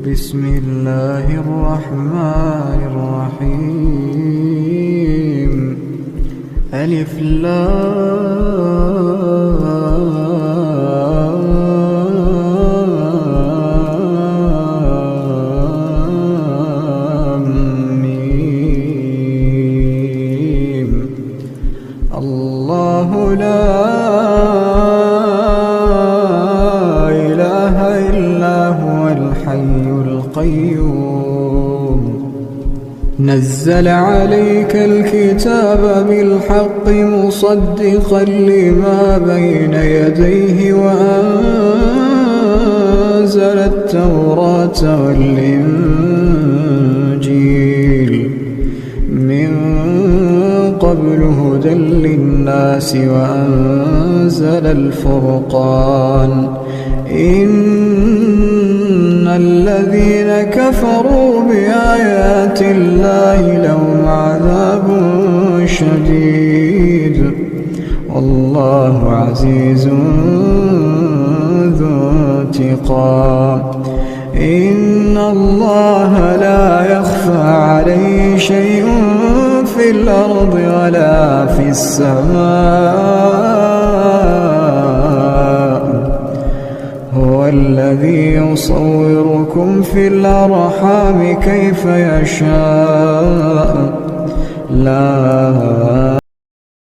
بسم الله الرحمن الرحيم. ألف لام ميم. الله لا إله إلا هو الحي القيوم. نزل عليك الكتاب بالحق مصدقا لما بين يديه وأنزل التوراة والإنجيل من قبل هدى للناس وأنزل الفرقان. إن الذين كفروا بآيات الله لهم عذاب شديد والله عزيز ذو انتقام. إن الله لا يخفى عليه شيء في الأرض ولا في السماء. هو الذي يصوركم في الأرحام كيف يشاء. لا